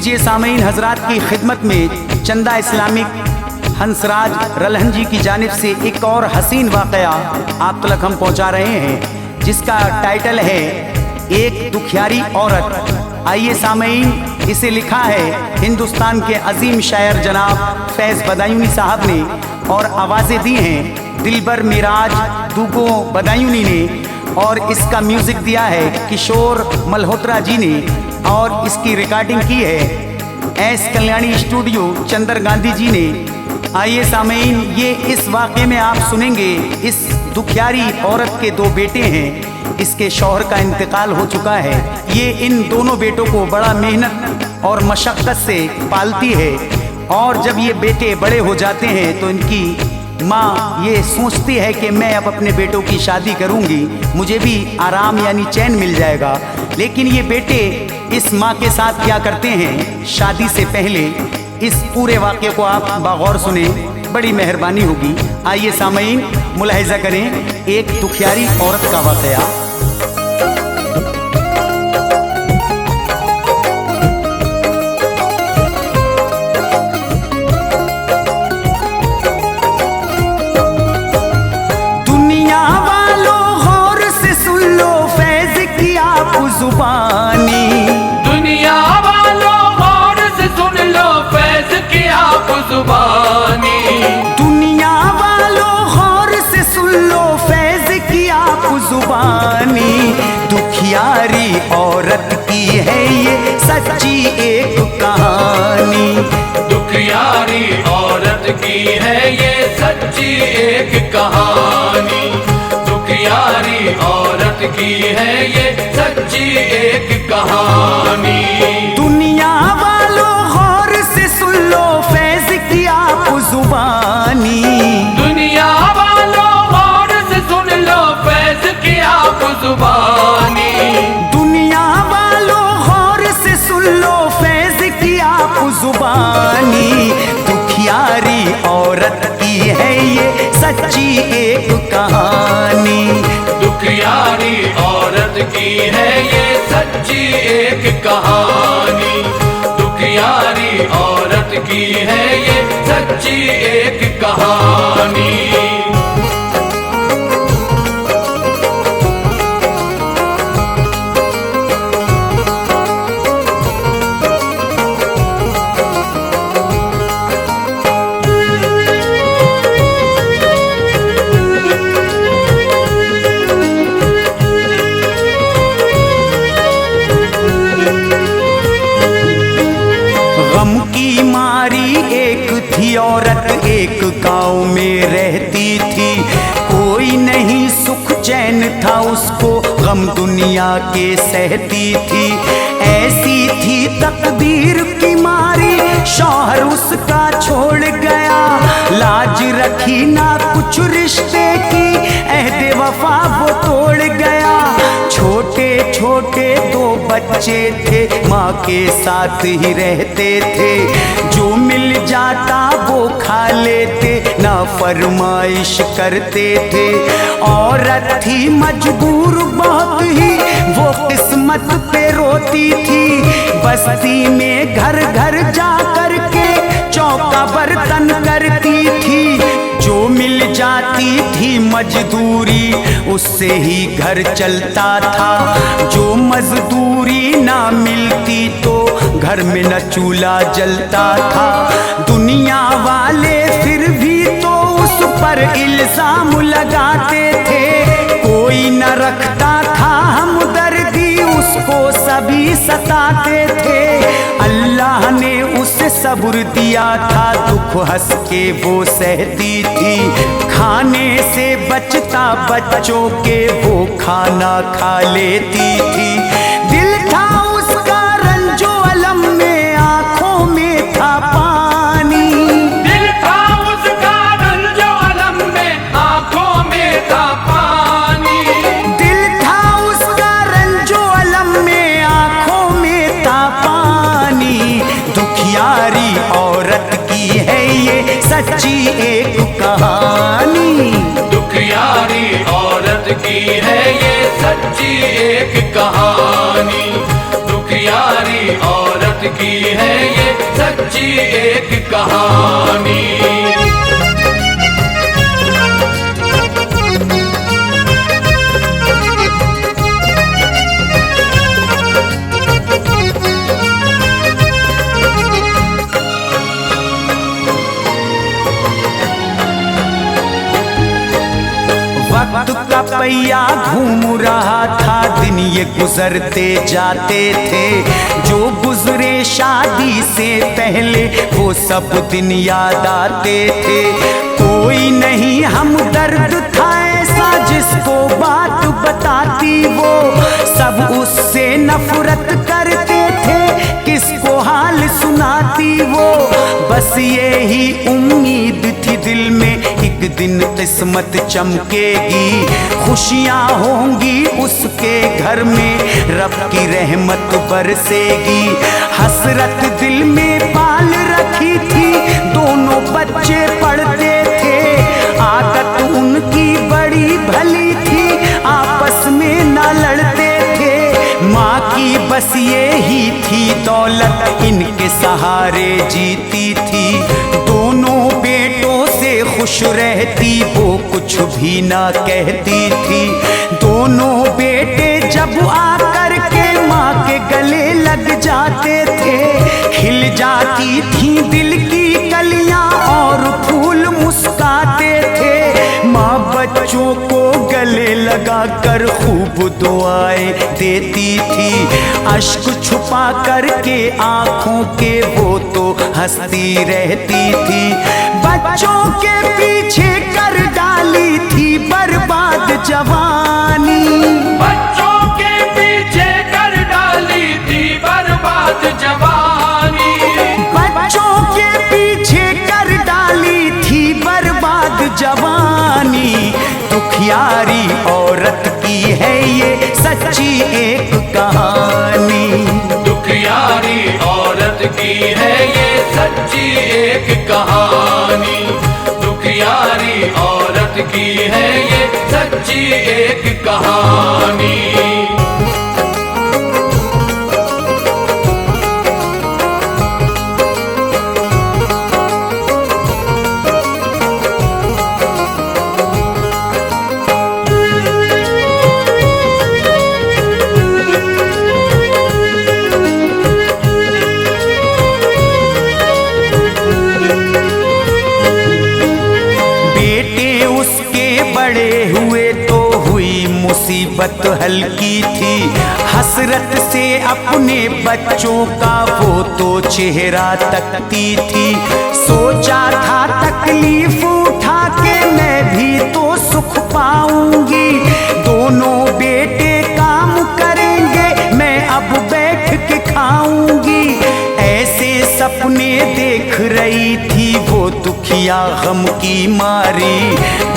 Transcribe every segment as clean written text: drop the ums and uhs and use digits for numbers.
लीजिए सामीन हजरात की खिदमत में चंदा इस्लामिक हंसराज रलहन जी की जानिब से एक और हसीन वाक़या आप तक हम पहुंचा रहे हैं, जिसका टाइटल है एक दुखियारी औरत। आइए सामीन, इसे लिखा है हिंदुस्तान के अजीम शायर जनाब फैज़ बदायूनी साहब ने और आवाज़ें दी हैं दिलबर मिराज दुगो बदायूनी ने, और इसका म्यूज़िक दिया है किशोर मल्होत्रा जी ने, और इसकी रिकॉर्डिंग की है एस कल्याणी स्टूडियो चंदर गांधी जी ने। आइए सामीन, ये इस वाक़े में आप सुनेंगे इस दुखियारी औरत के दो बेटे हैं, इसके शौहर का इंतकाल हो चुका है। ये इन दोनों बेटों को बड़ा मेहनत और मशक्क़त से पालती है, और जब ये बेटे बड़े हो जाते हैं तो इनकी माँ ये सोचती है कि मैं अब अपने बेटों की शादी करूँगी, मुझे भी आराम यानी चैन मिल जाएगा। लेकिन ये बेटे इस माँ के साथ क्या करते हैं शादी से पहले, इस पूरे वाक़े को आप बगौर सुने, बड़ी मेहरबानी होगी। आइए सामीन मुलाहिज़ा करें एक दुखियारी औरत का वाक़या। दुनिया वालों गौर से सुन लो फैज़ की आप जुबानी, दुनिया वालों गौर से सुन लो फैज़ की आप जुबानी, दुनिया वालों गौर से सुन लो फैज़ की आप जुबानी। दुखियारी औरत की है ये सच्ची एक कहानी, दुखियारी औरत की है ये सच्ची एक कहानी, दुखियारी औरत की है ये सच्ची एक कहानी। दुनिया वालों गौर से सुन लो फैज़ की आप जुबानी, दुनिया वालों गौर से सुन लो फैज़ की आप जुबानी, दुनिया वालों गौर से सुन लो फैज़ की आप जुबानी। दुखियारी औरत की है ये सच्ची एक कहानी, दुखियारी औरत की है ये सच्ची एक कहानी, दुखियारी औरत की है ये सच्ची एक कहानी। गम की मारी एक थी औरत एक गांव में रहती थी, कोई नहीं सुख चैन था उसको गम दुनिया के सहती थी। ऐसी थी तकदीर की मारी शौहर उसका छोड़ गया, लाज रखी ना कुछ रिश्ते की अहद वफा वो तोड़ गया। छोटे छोटे दो बच्चे थे माँ के साथ ही रहते थे, जो मिल जाता वो खा लेते ना फरमाइश करते थे। औरत थी मजबूर बहुत ही वो किस्मत पे रोती थी, बस्ती में घर घर जा कर के चौका बर्तन करती थी। जो मिल जाती थी मजदूरी उससे ही घर चलता था, जो मजदूरी ना मिलती तो घर में न चूल्हा जलता था। दुनिया वाले फिर भी तो उस पर इल्जाम लगाते थे, कोई न रखता था हमदर्दी उसको सभी सताते थे। अल्लाह ने उसे सब्र दिया था दुख हंस के वो सहती थी, खाने से बचता बच्चों के वो खाना खा लेती थी। दिल था उसका रंजो अलम में आंखों में था पानी, दिल था उसका रंजो अलम में आंखों में था पानी, दिल था उसका रंजो अलम में आंखों में था पानी। दुखियारी औरत की है ये सच्ची एक कहानी, दुखियारी औरत की है ये सच्ची एक कहानी, दुखियारी औरत औरत की है ये सच्ची एक कहानी। वक्त का पहिया घूम रहा था, दिन ये गुजरते जाते थे। जो गुजरे शादी से पहले वो सब दिन याद आते थे। कोई नहीं हमदर्द था ऐसा जिसको बात बताती वो, सब उससे नफरत करते थे किसको हाल सुनाती वो। बस यही उम्मीद थी दिल में एक दिन किस्मत चमकेगी, खुशियाँ होंगी उसके घर में, रब की रहमत बरसेगी। हसरत दिल में पाल रखी थी, दोनों बच्चे पढ़ते थे। आदत उनकी बड़ी भली थी, आपस में न लड़ते थे। माँ की बस यही थी दौलत, इनके सहारे जीती थी। दोनों बेटों से खुश रहती, वो कुछ भी ना कहती थी। दोनों बेटे जब आकर के माँ के गले लग जाते थे, खिल जाती थी दिल की कलियां और फूल मुस्काते थे। माँ बच्चों को गले लगा कर खूब दुआएं देती थी। अश्क छुपा करके आंखों के वो तो हंसती रहती थी। बच्चों के पीछे कर डाली थी बर्बाद जवानी, बच्चों के पीछे कर डाली थी बर्बाद जवानी। बच्चों के पीछे कर डाली थी बर्बाद जवानी। दुखियारी औरत की है ये सच्ची एक कहानी। दुखियारी औरत की है ये सच्ची एक कहानी। दुखियारी औरत की है ये सच्ची एक कहानी। मुसीबत हल्की थी, हसरत से अपने बच्चों का वो तो चेहरा तकती थी। सोचा था तकलीफ उठा के मैं भी तो सुख पाऊंगी। दोनों बेटे काम करेंगे, मैं अब बैठ के खाऊंगी। ऐसे सपने देख रही थी वो दुखिया गम की मारी।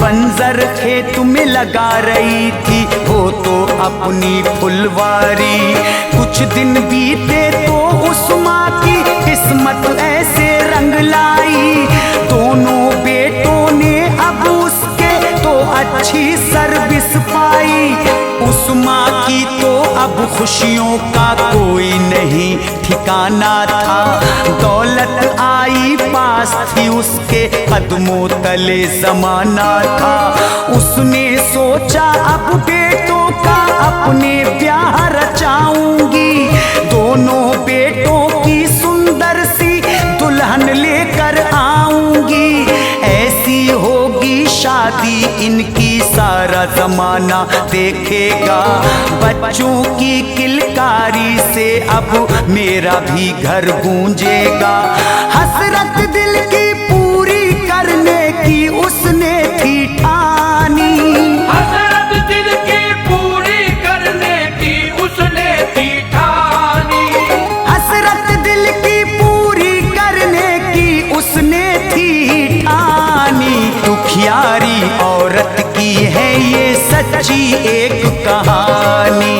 बंजर खेत में लगा रही थी वो तो अपनी फुलवारी। कुछ दिन बीते तो उस माँ की किस्मत ऐसे रंग लाई। दोनों बेटों ने अब उसके तो अच्छी सर्विस पाई। उस माँ की तो अब खुशियों का कोई नहीं ठिकाना था। दौलत आई पास थी उसके कदमों तले जमाना था। उसने सोचा अब बेटों का अपने ब्याह रचाऊंगी। दोनों बेटों की सुंदर सी दुल्हन लेकर आऊंगी। ऐसी होगी शादी इनकी सारा जमाना देखेगा। बच्चों की किलकारी से अब मेरा भी घर गूंजेगा। हसरत दिल की पूरी करने की उसने थी ठानी। हसरत दिल की पूरी करने की उसने थी ठानी। हसरत दिल की पूरी करने की उसने थी ठानी। दुखियारी औरत की है ये सच्ची एक कहानी।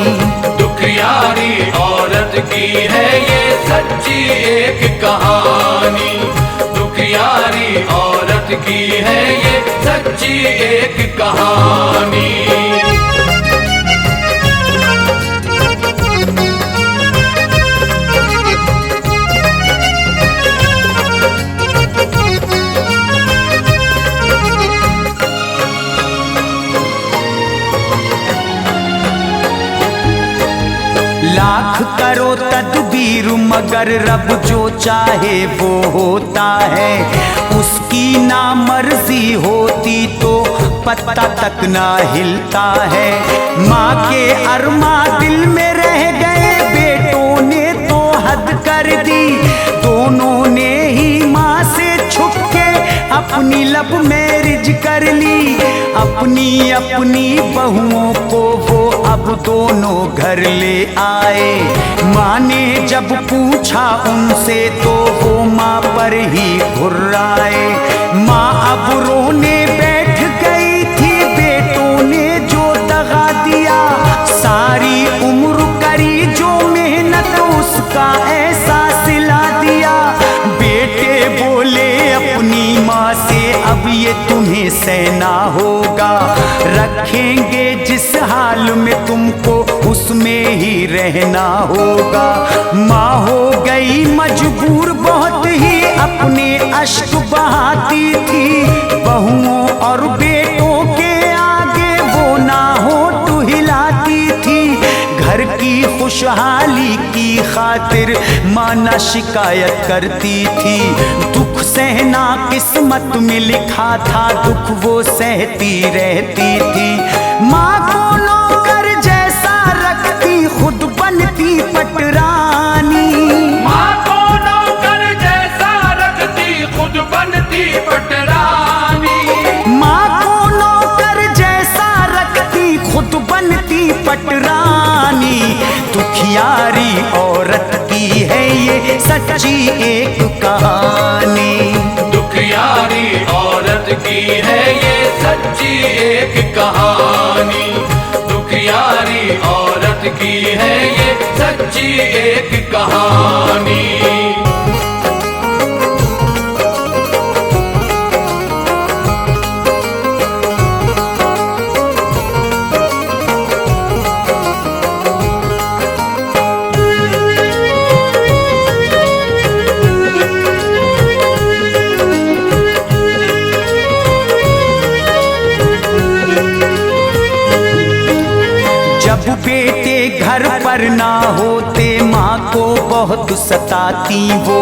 दुखियारी औरत की है ये सच्ची एक कहानी। दुखियारी औरत की है ये सच्ची एक कहानी। लाख करो तदबीर मगर रब जो चाहे वो होता है। उसकी ना मर्जी होती तो पत्ता तक ना हिलता है। माँ के अरमा दिल में रह गए, बेटों ने तो हद कर दी। दोनों ने ही माँ से छुप के अपनी लब मैरिज कर ली। अपनी अपनी बहुओं को वो अब दोनों घर ले आए। माँ ने जब पूछा उनसे तो वो माँ पर ही घुर्राए। माँ अब रोने बैठ गई थी, बेटों ने जो दगा दिया। सारी उम्र करी जो मेहनत उसका ऐसा सिला दिया। बेटे बोले अपनी माँ से अब ये तुम्हें सहना होगा। रखेंगे जिस हाल में तुमको उसमें ही रहना होगा। माँ हो गई मजबूर बहुत ही, अपने अश्क बहाती थी। बहुओं और बेटों के आगे वो ना होठ हिलाती थी। घर की खुशहाली की खातिर माँ ना शिकायत करती थी। दुख सहना किस्मत में लिखा था, दुख वो सहती रहती थी। माँ को नौकर जैसा रखती, खुद बनती पटरानी। माँ को नौकर जैसा रखती, खुद बनती पटरानी। माँ को नौकर जैसा रखती, खुद बनती पटरानी। दुखियारी औरत की है ये सच्ची एक कहानी। दुखियारी औरत की है ये सच्ची एक कहानी। दुखियारी औरत की है ये सच्ची एक कहानी। जब बेटे घर पर ना होते माँ को बहुत सताती वो।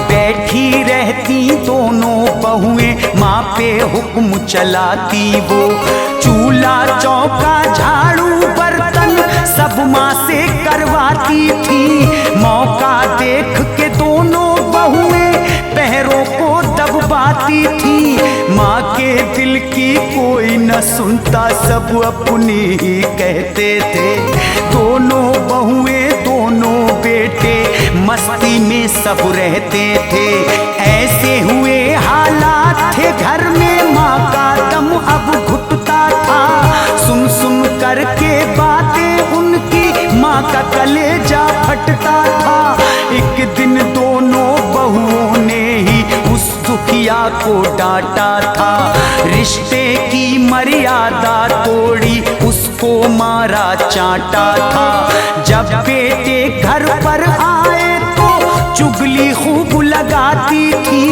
बैठी रहती दोनों बहुएं माँ पे हुक्म चलाती वो। चूल्हा चौका झाड़ू बर्तन सब माँ से करवाती थी। मौका देख के दोनों बहुएं पैरों को दबवाती थी। माँ के दिल की कोई न सुनता, सब अपनी ही कहते थे। दोनों बहुएं दोनों बेटे मस्ती में सब रहते थे। ऐसे हुए हालात थे घर में, माँ का दम अब घुटता था। सुन सुन करके बातें उनकी माँ का कलेजा फटता था। एक दिन दोनों बहुओं ने ही उस दुखिया को डांटा था। रिश्ते की मर्यादा तोड़ी उसको मारा चाटा था। जब बेटे घर पर आए तो चुगली खूब लगाती थी।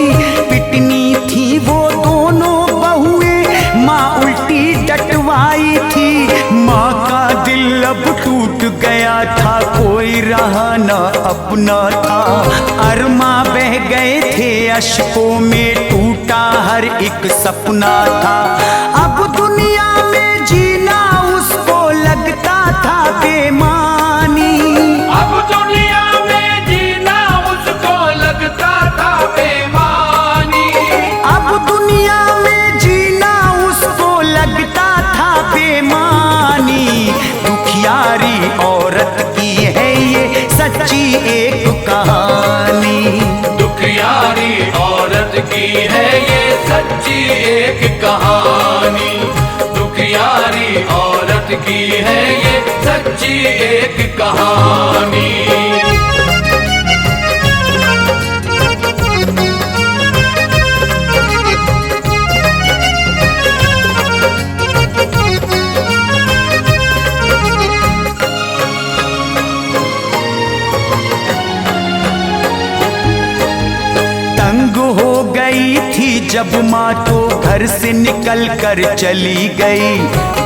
पिटनी थी वो दोनों बहुएं, माँ उल्टी डटवाई थी। माँ का दिल अब टूट गया था, कोई रहा न अपना था। अरमा बह गए थे अश्कों में, टूटा हर एक सपना था। अब दुनिया में जीना उसको लगता था बेमानी। अब दुनिया में जीना उसको लगता था बेमानी। अब दुनिया में जीना उसको लगता था बेमानी। दुखियारी औरत की है ये सच्ची एक कहानी। दुखियारी औरत की है ये सच्ची एक कहानी। दुखियारी औरत की है ये सच्ची एक कहानी। तंग हो गई थी जब माँ तो घर से निकल कर चली गई।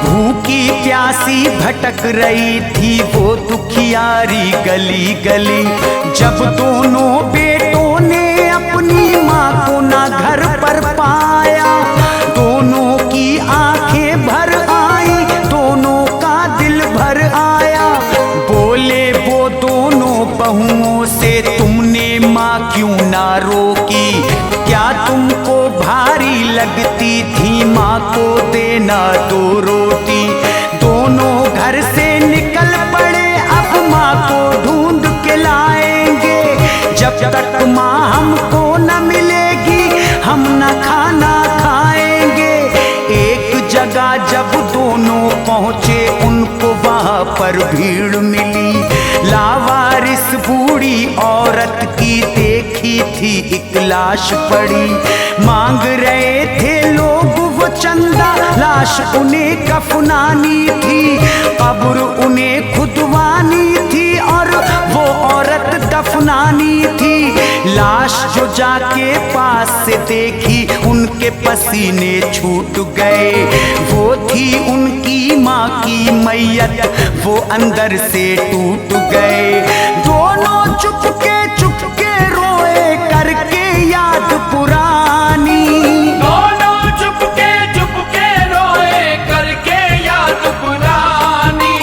भूखी प्यासी भटक रही थी वो दुखियारी गली गली। जब दोनों बेटों ने अपनी माँ को ना घर पर पाया, दोनों की आंखें भर आई, दोनों का दिल भर आया। बोले वो दोनों बहुओं से, तुमने माँ क्यों ना रोकी? क्या तुमको भारी लगती थी माँ को देना दो रोटी? दोनों घर से निकल पड़े, अब माँ को ढूंढ के लाएंगे। जब तक माँ हमको न मिलेगी हम न खाना खाएंगे। एक जगह जब दोनों पहुँचे उनको वहाँ पर भीड़ मिली। लावारिस बूढ़ी औरत की देखी थी एक लाश पड़ी। मांग रहे थे लोग वो चंदा, लाश उन्हें कफनानी थी, कब्र उन्हें खुदवानी थी और वो औरत दफनानी थी। लाश जो जाके पास से देखी उनके पसीने छूट गए। वो थी उनकी माँ की मैयत, वो अंदर से टूट गए। दोनों चुपके चुपके रोए करके याद पुरानी। दोनों चुपके चुपके रोए करके याद पुरानी।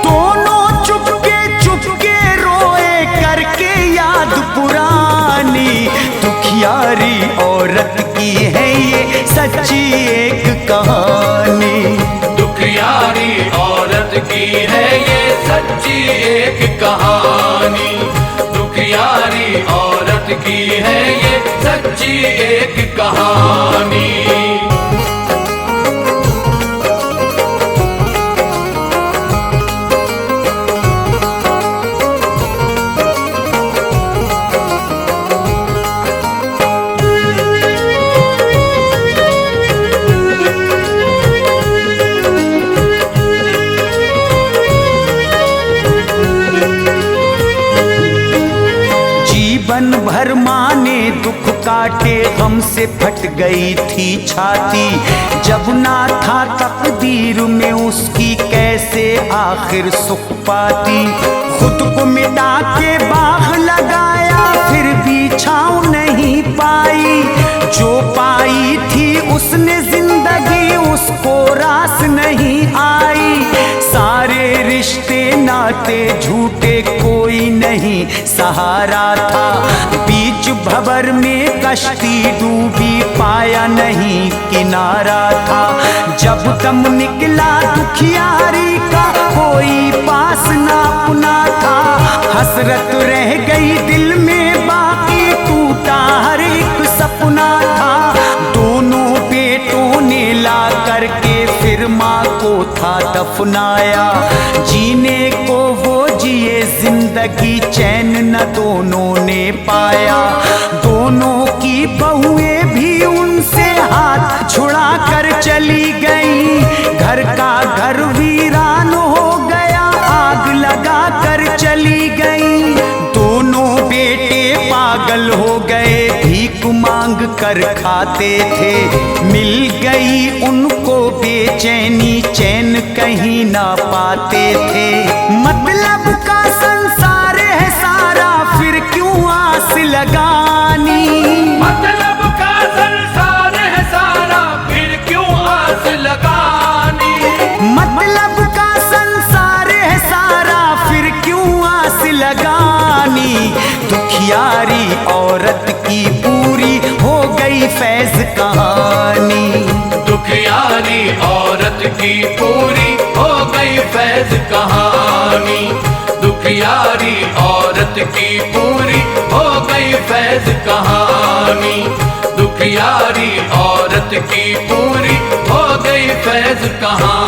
दोनों चुपके चुपके रोए करके याद पुरानी। दुखियारी औरत की है ये सच्ची एक कहानी। दुखियारी औरत की है ये सच्ची एक कहानी। दुखियारी औरत की है ये सच्ची एक कहानी। जीवन भर माँ ने दुख काटे, गम से फट गई थी छाती। जब ना था तकदीर में उसकी कैसे आखिर सुख पाती। खुद को मिटा के बाग लगाया फिर भी छाँव नहीं पाई। जो पाई थी उसने जिंदगी उसको रास नहीं आई। सारे रिश्ते नाते झूठे, कोई नहीं सहारा था। बीच भंवर में कश्ती डूबी, पाया नहीं किनारा था। जब दम निकला दुखियारी का कोई पास ना अपना था। हसरत रह गई दिल में बाकी, टूटा हर एक सपना था। दोनों बेटों ने ला करके फिर माँ को था दफनाया। जीने को वो जिए जिंदगी चैन न दोनों ने पाया। दोनों की बहुएं भी उनसे हाथ छुड़ा कर चली गई। घर का घर वीरान हो गया, आग लगा कर चली गई। दोनों बेटे पागल हो गए, भीख मांग कर खाते थे। मिल गई उनको बेचैनी, चैन कहीं ना पाते थे। मतलब का संसार है सारा, फिर क्यों आस लगानी। मतलब का संसार है सारा, फिर क्यों आस लगानी। मतलब का संसार है सारा, फिर क्यों आस लगानी। दुखियारी औरत की पूरी हो गई फैज कहानी। दुखियारी औरत की पूरी हो गई फैज कहानी। दुखियारी औरत की पूरी हो गई फैज कहानी। दुखियारी औरत की पूरी हो गई फैज कहानी।